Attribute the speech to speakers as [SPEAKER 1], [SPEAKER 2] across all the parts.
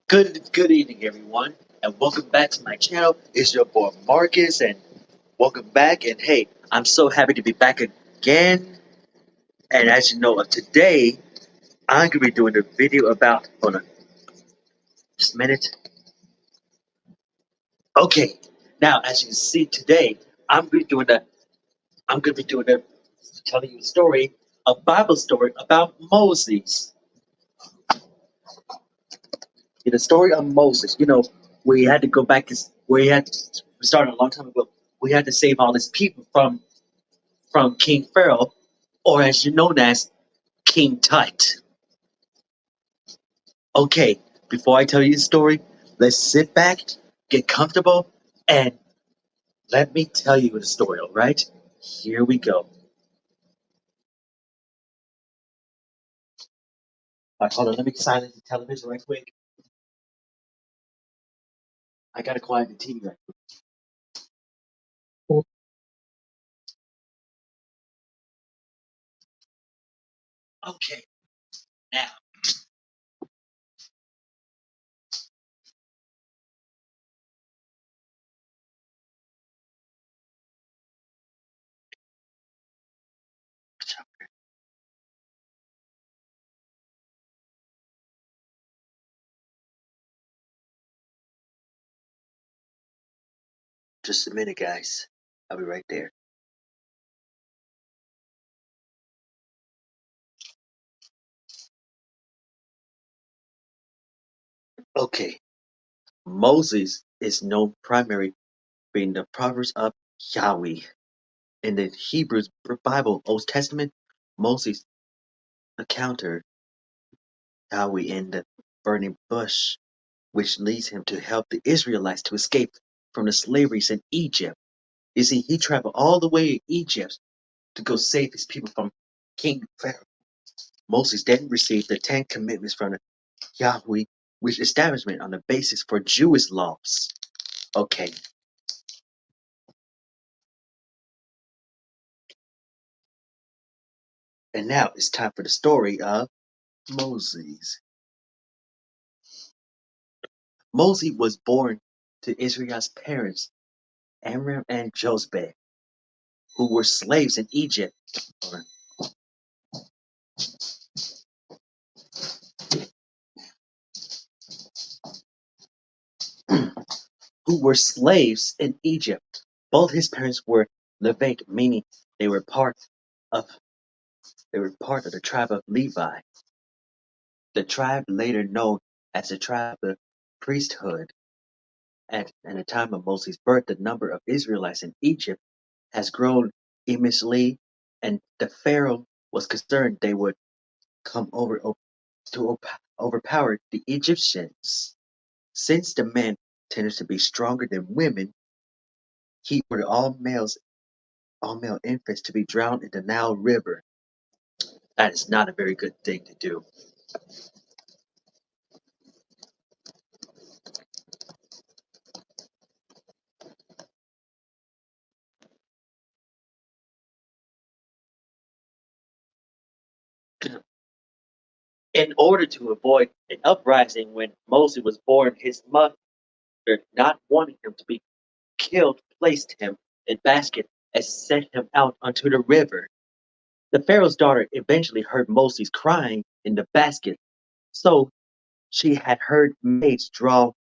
[SPEAKER 1] Good evening, everyone, and welcome back to my channel. It's your boy Marcus, and welcome back. And hey, I'm so happy to be back again. And as you know, today I'm gonna be doing a video about. Hold on, just a minute. Okay, now as you see today, I'm gonna be doing a. I'm gonna be doing a telling you a story, a Bible story about Moses. In the story of Moses, we had to go back. We started a long time ago. We had to save all his people from King Pharaoh, or as you known as King Tut. Okay, before I tell you the story, let's sit back, get comfortable, and let me tell you the story, all right? Here we go. All right, hold on, let me silence the television right quick. I gotta quiet the TV right quick. Okay, now, just a minute, guys. I'll be right there. Okay, Moses is known primarily being the Proverbs of Yahweh. In the Hebrew Bible, Old Testament, Moses encountered Yahweh in the burning bush, which leads him to help the Israelites to escape from the slaveries in Egypt. You see, he traveled all the way to Egypt to go save his people from King Pharaoh. Moses then received the Ten Commandments from Yahweh, which establishment on the basis for Jewish laws. Okay, and now it's time for the story of Moses. Moses was born to Israel's parents, Amram and Jochebed, who were slaves in Egypt. Who were slaves in Egypt. Both his parents were Levite, meaning they were part of the tribe of Levi, the tribe later known as the tribe of priesthood. At the time of Moses' birth, the number of Israelites in Egypt has grown immensely, and the Pharaoh was concerned they would come to overpower the Egyptians. Since the men tended to be stronger than women, he ordered all male infants to be drowned in the Nile River. That is not a very good thing to do. In order to avoid an uprising when Moses was born, his mother, not wanting him to be killed, placed him in a basket and set him out onto the river. The Pharaoh's daughter eventually heard Moses crying in the basket, so she had heard maids draw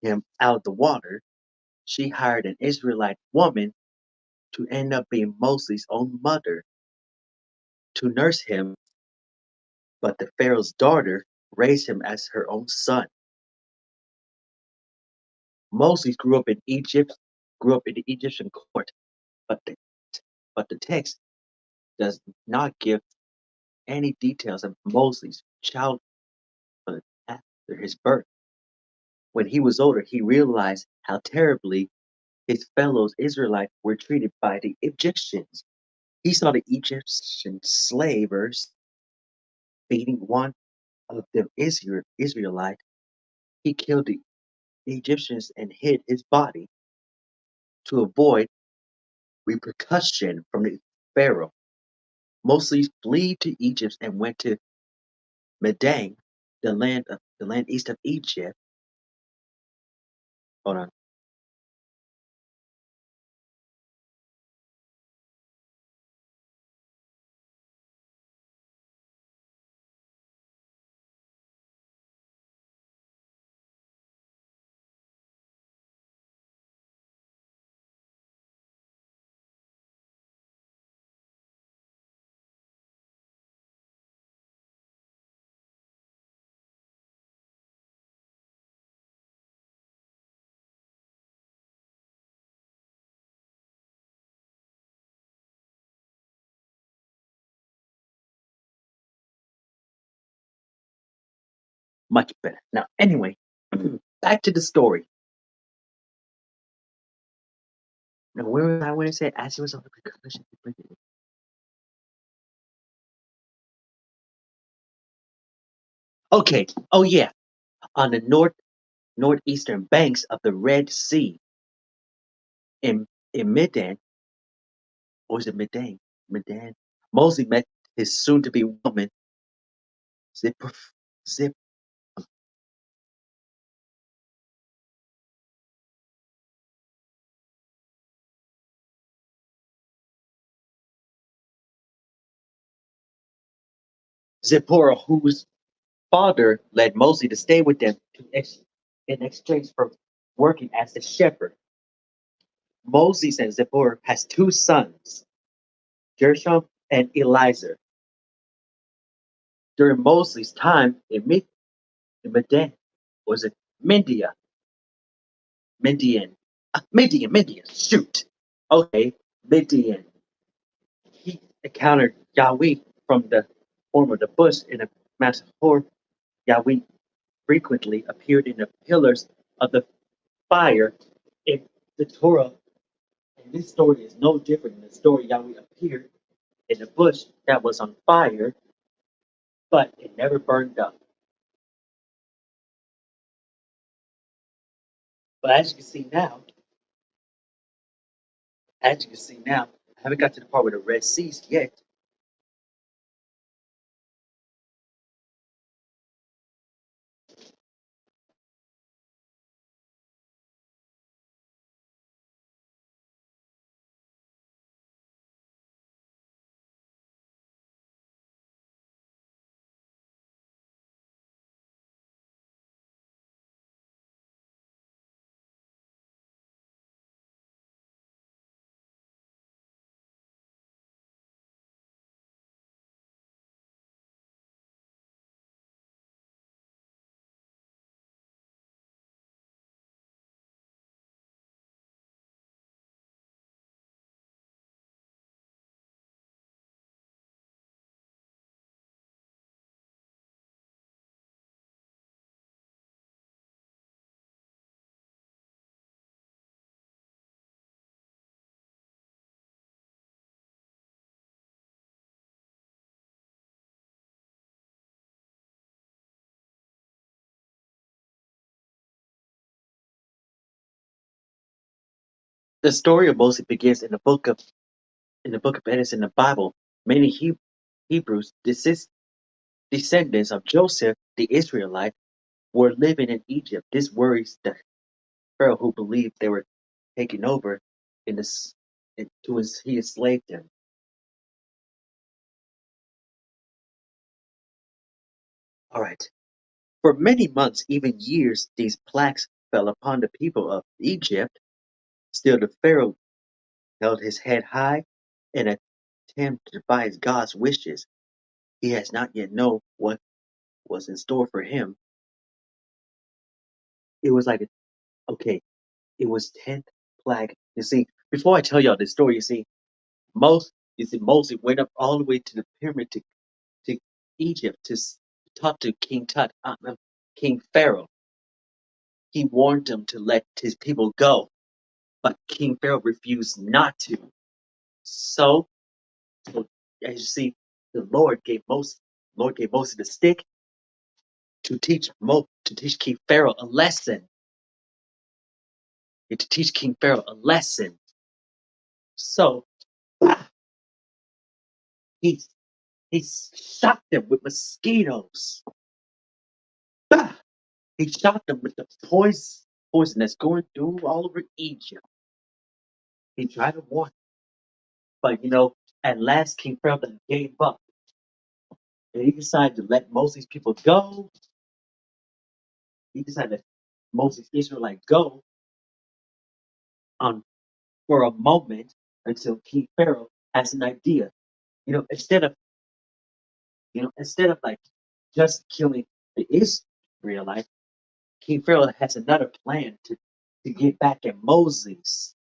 [SPEAKER 1] him out of the water. She hired an Israelite woman to end up being Moses' own mother to nurse him, but the Pharaoh's daughter raised him as her own son. Moses grew up in the Egyptian court, but the text does not give any details of Moses' childhood after his birth. When he was older, he realized how terribly his fellow Israelites were treated by the Egyptians. He saw the Egyptian slavers beating one of them Israelite. He killed the Egyptians and hid his body to avoid repercussion from the Pharaoh. Mostly fled to Egypt and went to Midian, the land east of Egypt. Hold on. Much better. Now, anyway, back to the story. Now, where was I when I said as he was on the precaution? Okay. Oh yeah. On the northeastern banks of the Red Sea in Midian, or was it Midian? Midian. Moses met his soon-to-be woman Zip Zip Zipporah, whose father led Moses to stay with them in exchange for working as a shepherd. Moses and Zipporah has two sons, Gershom and Eliezer. During Moses' time in Midian, was it Midian? Midian, shoot. Okay, Midian. He encountered Yahweh from the form of the bush in a massive horde. Yahweh frequently appeared in the pillars of the fire. In the Torah, and this story is no different than the story Yahweh appeared in the bush that was on fire, but it never burned up. But as you can see now, I haven't got to the part where the Red Sea's yet. The story of Moses begins in the book of Exodus in the Bible. Many Hebrews, descendants of Joseph the Israelite, were living in Egypt. This worries the Pharaoh who believed they were taking over in this he enslaved them. All right. For many months, even years, these plagues fell upon the people of Egypt. Still, the Pharaoh held his head high and attempted to devise God's wishes. He has not yet known what was in store for him. It was like, okay, it was 10th plague. You see, before I tell y'all this story, Moses went up all the way to the pyramid to Egypt to talk to King Pharaoh. He warned him to let his people go, but King Pharaoh refused not to. So, so as you see, the Lord gave Moses the stick to teach King Pharaoh a lesson, and to teach King Pharaoh a lesson. So he he shot them with mosquitoes. He shot them with the poison. poison that's going through all over Egypt. He tried to warn, but at last King Pharaoh then gave up, and he decided to let Moses' people go. He decided to let Moses Israelite go on for a moment until King Pharaoh has an idea. You know, instead of instead of like just killing the Israelites, King Pharaoh has another plan to get back at Moses.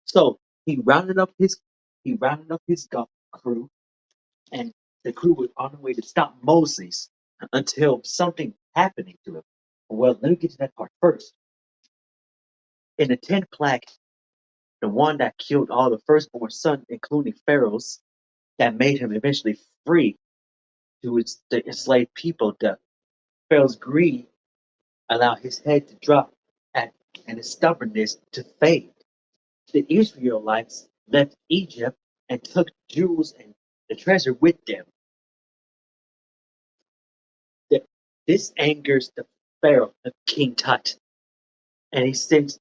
[SPEAKER 1] So he rounded up his crew, and the crew was on the way to stop Moses until something happening to him. Well, let me get to that part first. In the 10th plague, the one that killed all the firstborn sons, including Pharaoh's, that made him eventually free to the enslaved people, the Pharaoh's greed allowed his head to drop and, and his stubbornness to fade. The Israelites left Egypt and took jewels and the treasure with them. This angers the Pharaoh of King Tut, and he sent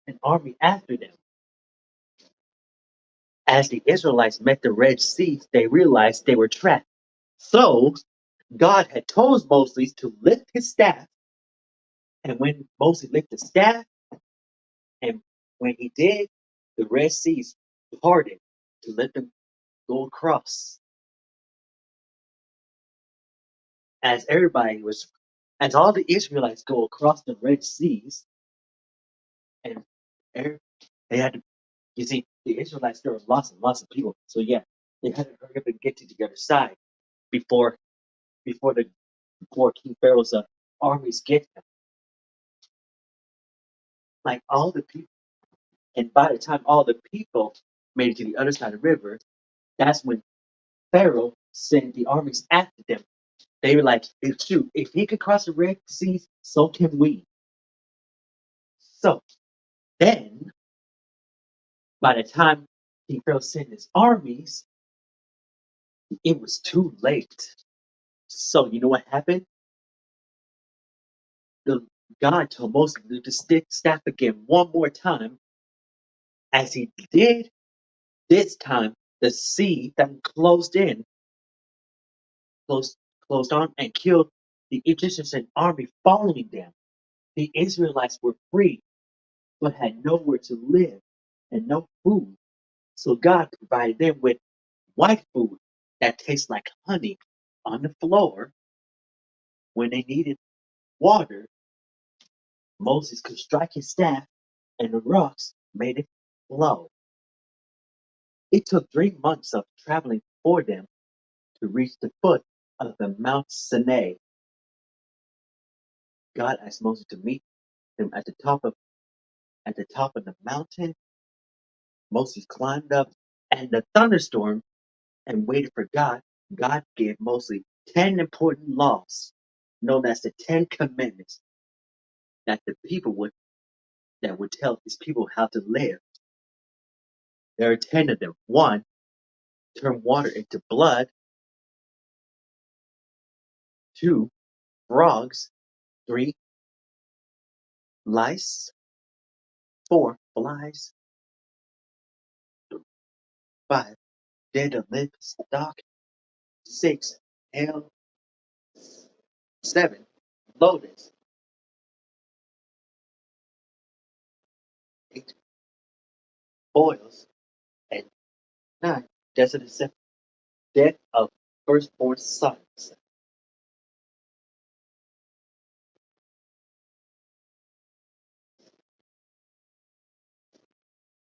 [SPEAKER 1] an army after them. As the Israelites met the Red Sea, they realized they were trapped. So God had told Moses to lift his staff, and when Moses lifted the staff, and when he did, the Red Seas parted to let them go across. As everybody was, as all the Israelites go across the Red Seas, and they had to, you see, the Israelites, there were lots and lots of people, so yeah, they had to hurry up and get to the other side before before the before King Pharaoh's armies get them. Like all the people, and by the time all the people made it to the other side of the river, that's when Pharaoh sent the armies after them. They were like, shoot, if he could cross the Red Sea, so can we. So then, by the time King Pharaoh sent his armies, it was too late. So you know what happened? The God told Moses to lift the stick staff again one more time. As he did this time, the sea that closed, closed on, and killed the Egyptians and army following them. The Israelites were free, but had nowhere to live and no food. So God provided them with white food that tastes like honey on the floor. When they needed water, Moses could strike his staff and the rocks made it flow. It took 3 months of traveling for them to reach the foot of the Mount Sinai. God asked Moses to meet them at the top of the mountain. Moses climbed up and the thunderstorm and waited for God. God gave Moses 10 important laws, known as the 10 Commandments, that the people would that would tell his people how to live. There are 10 of them. One, turn water into blood. Two, frogs. Three, lice. Four, flies. Five, dead of livestock. Six, hail. Seven, locusts. Eight, boils. And nine, death of firstborn sons.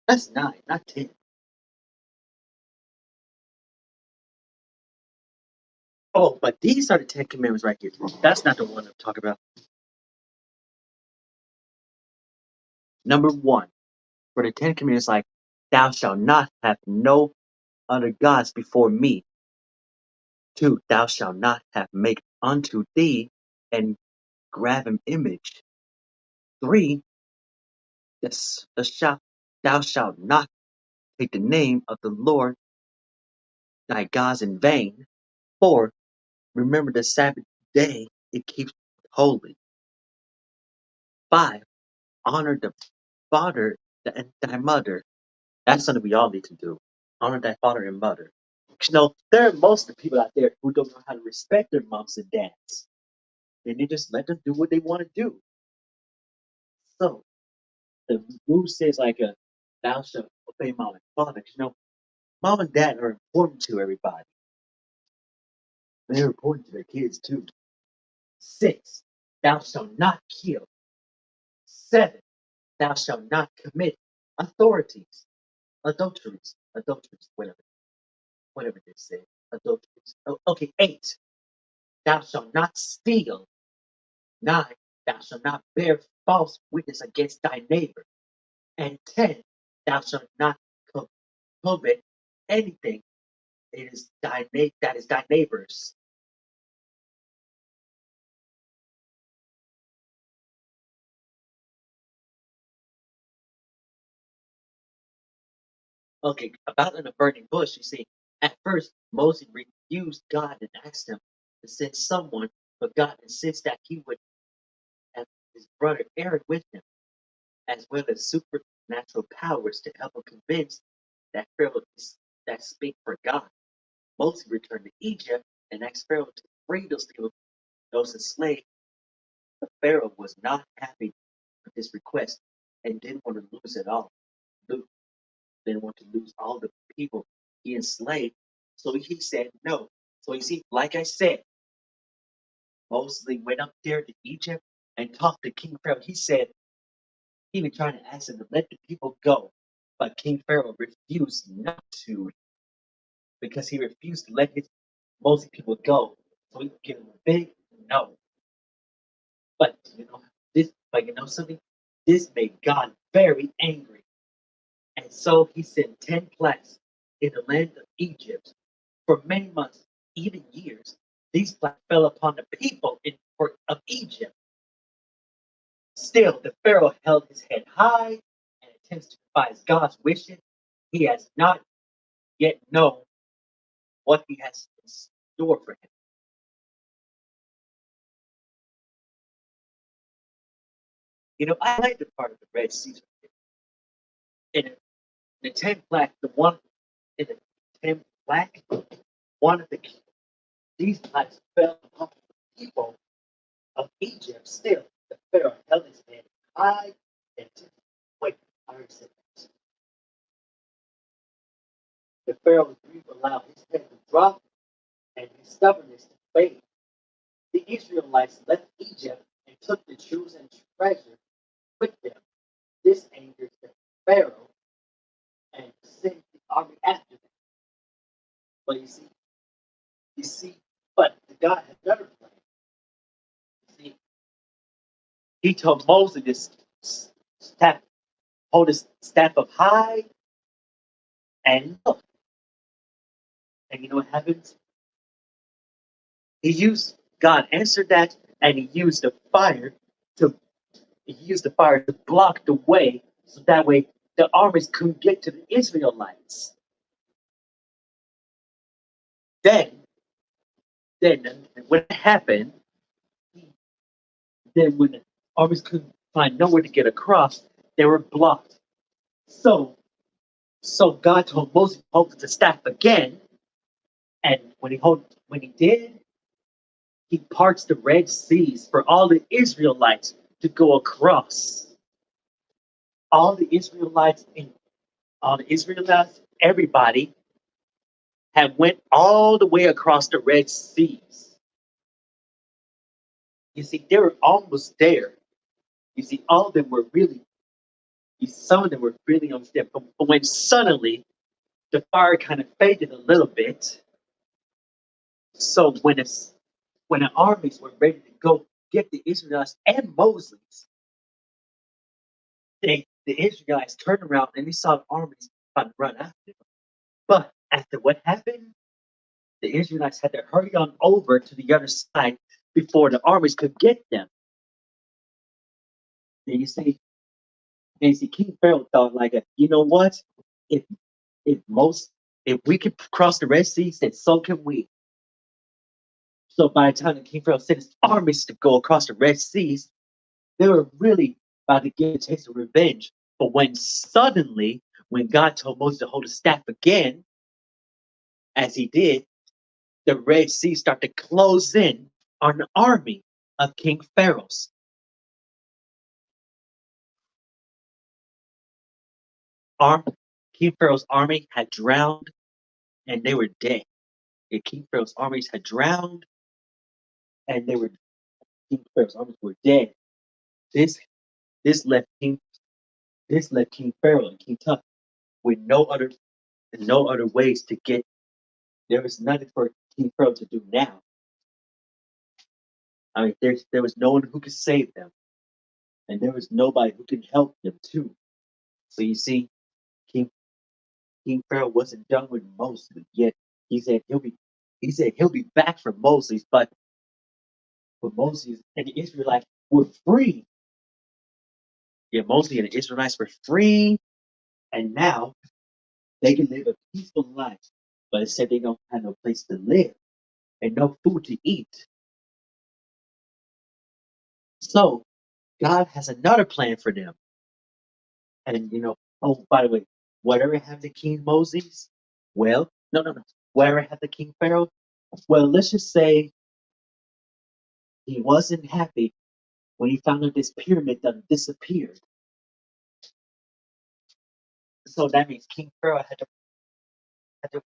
[SPEAKER 1] That's nine, not 10. Oh, but these are the 10 commandments right here. That's not the one I'm talking about. Number one, for the 10 commandments, like, thou shalt not have no other gods before me. Two, thou shalt not have make unto thee an graven image. Three, thou shalt not take the name of the Lord thy gods in vain. Four, remember the Sabbath day, it keeps holy. 5, honor the father and thy mother. That's something we all need to do. Honor thy father and mother. 'Cause, there are most of the people out there who don't know how to respect their moms and dads. And they just let them do what they want to do. So the rule says like thou shalt obey mom and father. 'Cause, mom and dad are important to everybody. They're important to their kids too. 6, thou shalt not kill. 7, thou shalt not commit authorities, adulteries, whatever they say, adulteries. Oh, okay, 8, thou shalt not steal. 9, thou shalt not bear false witness against thy neighbor. And 10, thou shalt not covet anything that is thy neighbor's. Okay, about in the burning bush, you see, at first Moses refused God and asked him to send someone, but God insists that he would have his brother Aaron with him, as well as supernatural powers to help him convince that Pharaoh that speak for God. Moses returned to Egypt and asked Pharaoh to free those people, those enslaved. But Pharaoh was not happy with this request and didn't want to lose it all. Didn't want to lose all the people he enslaved. So he said no. So you see, like I said, Moses went up there to Egypt and talked to King Pharaoh. He said he even tried to ask him to let the people go, but King Pharaoh refused not to because he refused to let his Moses people go. So he gave him a big no. But something, this made God very angry, and so he sent 10 plagues in the land of Egypt. For many months, even years, these plagues fell upon the people of Egypt. Still, the Pharaoh held his head high and attempts to devise God's wishes. He has not yet known what he has in store for him. I like the part of the Red Sea. In the 10 plagues, the one in the 10 plague, one of these plagues fell upon the people of Egypt. Still, the Pharaoh held his head high and wait, I already said that. The Pharaoh agreed to allow his head to drop and his stubbornness to fade. The Israelites left Egypt and took the chosen treasure with them. This angered the Pharaoh and sent the army after them. But you see, but God had another plan. See, he told Moses to hold his staff up high and look. And you know what happens? God answered that, and he used to the fire to block the way, so that way the armies couldn't get to the Israelites. Then, then what happened? Then when the armies couldn't find nowhere to get across, they were blocked. So God told Moses to hold the staff again, and when he did, he parts the Red Seas for all the Israelites to go across. All the Israelites and everybody had went all the way across the Red Seas. You see, they were almost there. You see, all of them were really, some of them were really almost there. But when suddenly the fire kind of faded a little bit, so when the armies were ready to go get the Israelites and Moses, the Israelites turned around and they saw the armies about to run after them. But after what happened, the Israelites had to hurry on over to the other side before the armies could get them. And you see, King Pharaoh thought like, you know what? If if most if we could cross the Red Sea, then so can we. So by the time the King Pharaoh sent his armies to go across the Red Seas, they were really about to get a taste of revenge. But when suddenly, when God told Moses to hold his staff again, as he did, the Red Sea started to close in on the army of King Pharaoh's. Arm, King Pharaoh's army had drowned and they were dead. King Pharaoh's armies had drowned and King Pharaoh's armies were dead. This this left King Pharaoh and King Tut with no other ways to get. There was nothing for King Pharaoh to do now. I mean, there was no one who could save them, and there was nobody who could help them too. So you see, King King Pharaoh wasn't done with Moses yet. He said he'll be back for Moses, but Moses and the Israelites were free. Yeah, Moses and the Israelites were free, and now they can live a peaceful life. But instead, they don't have no place to live and no food to eat. So God has another plan for them. And oh, by the way, whatever happened to King Moses? Well, no. Whatever happened to King Pharaoh? Well, let's just say he wasn't happy when he found out this pyramid done disappeared. So that means King Pharaoh had to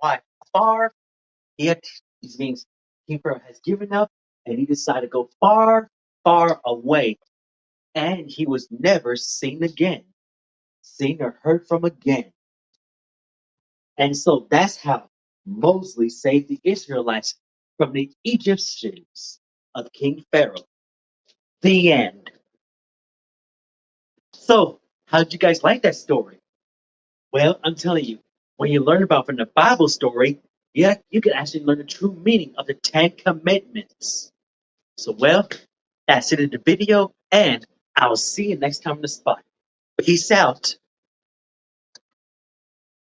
[SPEAKER 1] fly far. This means King Pharaoh has given up and he decided to go far, far away. And he was never seen again, seen or heard from again. And so that's how Moses saved the Israelites from the Egyptians of King Pharaoh. The end. So, how did you guys like that story? Well, I'm telling you, when you learn about from the Bible story, yeah, you can actually learn the true meaning of the Ten Commandments. So, well, that's it in the video, and I'll see you next time on the spot. Peace out.